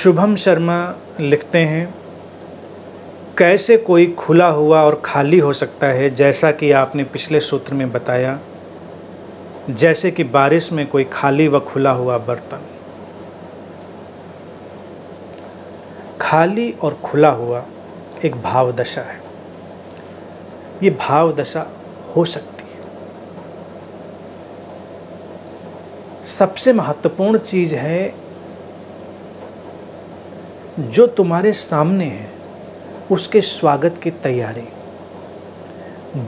शुभम शर्मा लिखते हैं, कैसे कोई खुला हुआ और खाली हो सकता है, जैसा कि आपने पिछले सूत्र में बताया, जैसे कि बारिश में कोई खाली व खुला हुआ बर्तन। खाली और खुला हुआ एक भाव दशा है। ये भाव दशा हो सकती है। सबसे महत्वपूर्ण चीज़ है जो तुम्हारे सामने है उसके स्वागत की तैयारी।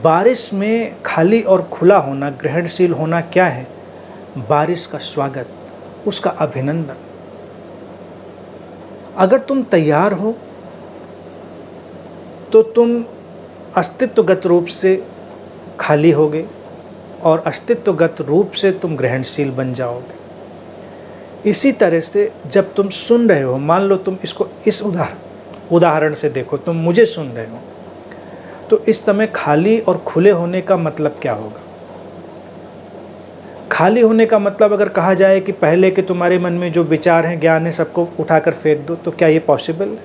बारिश में खाली और खुला होना, ग्रहणशील होना क्या है? बारिश का स्वागत, उसका अभिनंदन। अगर तुम तैयार हो तो तुम अस्तित्वगत रूप से खाली होगे और अस्तित्वगत रूप से तुम ग्रहणशील बन जाओगे। इसी तरह से जब तुम सुन रहे हो, मान लो तुम इसको इस उदाहरण से देखो, तुम मुझे सुन रहे हो, तो इस समय खाली और खुले होने का मतलब क्या होगा? खाली होने का मतलब अगर कहा जाए कि पहले के तुम्हारे मन में जो विचार हैं, ज्ञान है, सबको उठाकर फेंक दो, तो क्या ये पॉसिबल है?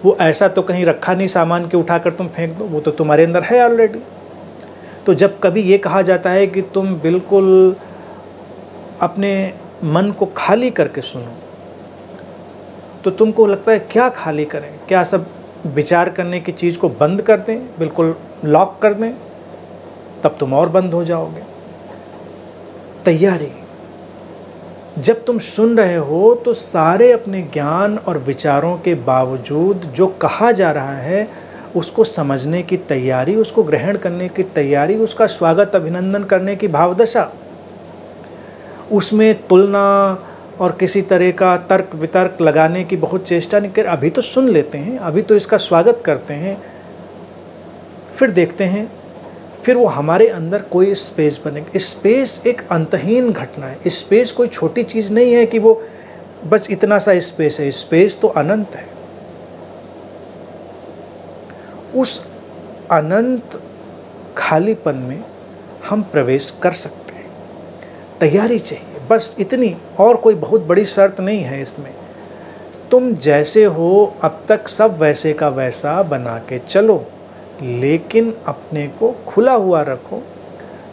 वो ऐसा तो कहीं रखा नहीं सामान के उठाकर तुम फेंक दो, वो तो तुम्हारे अंदर है ऑलरेडी। तो जब कभी ये कहा जाता है कि तुम बिल्कुल अपने मन को खाली करके सुनो, तो तुमको लगता है क्या खाली करें? क्या सब विचार करने की चीज़ को बंद कर दें, बिल्कुल लॉक कर दें? तब तुम और बंद हो जाओगे। तैयारी, जब तुम सुन रहे हो तो सारे अपने ज्ञान और विचारों के बावजूद जो कहा जा रहा है उसको समझने की तैयारी, उसको ग्रहण करने की तैयारी, उसका स्वागत अभिनंदन करने की भावदशा। उसमें तुलना और किसी तरह का तर्क वितर्क लगाने की बहुत चेष्टा नहीं कर। अभी तो सुन लेते हैं, अभी तो इसका स्वागत करते हैं, फिर देखते हैं, फिर वो हमारे अंदर कोई स्पेस बनेगा। स्पेस एक अंतहीन घटना है। स्पेस कोई छोटी चीज़ नहीं है कि वो बस इतना सा स्पेस है। स्पेस तो अनंत है। उस अनंत खालीपन में हम प्रवेश कर सकते हैं। तैयारी चाहिए, बस इतनी, और कोई बहुत बड़ी शर्त नहीं है इसमें। तुम जैसे हो अब तक सब वैसे का वैसा बना के चलो, लेकिन अपने को खुला हुआ रखो।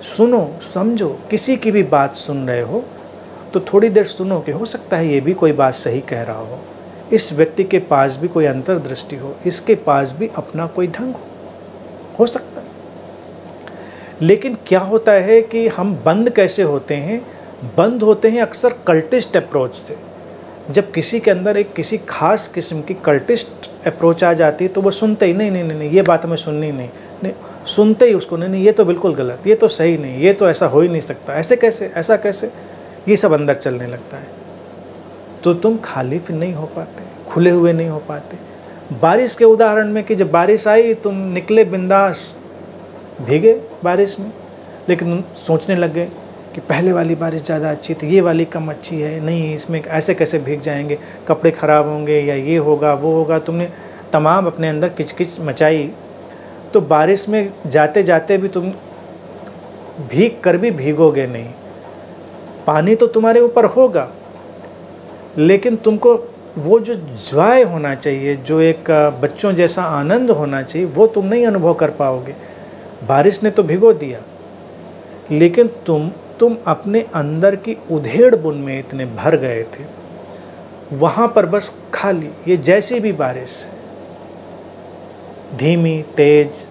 सुनो, समझो। किसी की भी बात सुन रहे हो तो थोड़ी देर सुनो कि हो सकता है ये भी कोई बात सही कह रहा हो, इस व्यक्ति के पास भी कोई अंतर्दृष्टि हो, इसके पास भी अपना कोई ढंग हो सकता है। लेकिन क्या होता है कि हम बंद कैसे होते हैं? बंद होते हैं अक्सर कल्टिस्ट अप्रोच से। जब किसी के अंदर एक किसी खास किस्म की कल्टिस्ट अप्रोच आ जाती है तो वो सुनते ही नहीं, ये बात हमें सुननी नहीं, सुनते ही उसको नहीं, ये तो बिल्कुल गलत, ये तो सही नहीं, ये तो ऐसा हो ही नहीं सकता, ऐसे कैसे, ऐसा कैसे, ये सब अंदर चलने लगता है। तो तुम खाली फिर नहीं हो पाते, खुले हुए नहीं हो पाते। बारिश के उदाहरण में कि जब बारिश आई तुम निकले बिंदास, भीगे बारिश में, लेकिन तुम सोचने लग गए कि पहले वाली बारिश ज़्यादा अच्छी थी, ये वाली कम अच्छी है, नहीं इसमें ऐसे कैसे भीग जाएंगे, कपड़े ख़राब होंगे, या ये होगा वो होगा। तुमने तमाम अपने अंदर किचकिच मचाई। तो बारिश में जाते जाते भी तुम भीग कर भी भीगोगे नहीं। पानी तो तुम्हारे ऊपर होगा, लेकिन तुमको वो जो जॉय होना चाहिए, जो एक बच्चों जैसा आनंद होना चाहिए, वो तुम नहीं अनुभव कर पाओगे। बारिश ने तो भिगो दिया, लेकिन तुम अपने अंदर की उधेड़ बुन में इतने भर गए थे, वहाँ पर बस खाली। ये जैसी भी बारिश है, धीमी, तेज,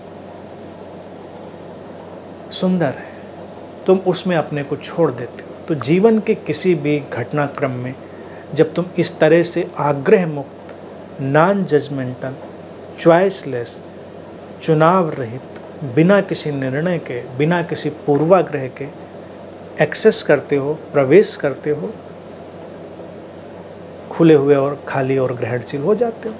सुंदर है, तुम उसमें अपने को छोड़ देते हो। तो जीवन के किसी भी घटनाक्रम में जब तुम इस तरह से आग्रह मुक्त, नॉन जजमेंटल, चॉइसलेस, चुनाव रहित, बिना किसी निर्णय के, बिना किसी पूर्वाग्रह के एक्सेस करते हो, प्रवेश करते हो, खुले हुए और खाली और ग्रहणशील हो जाते हो।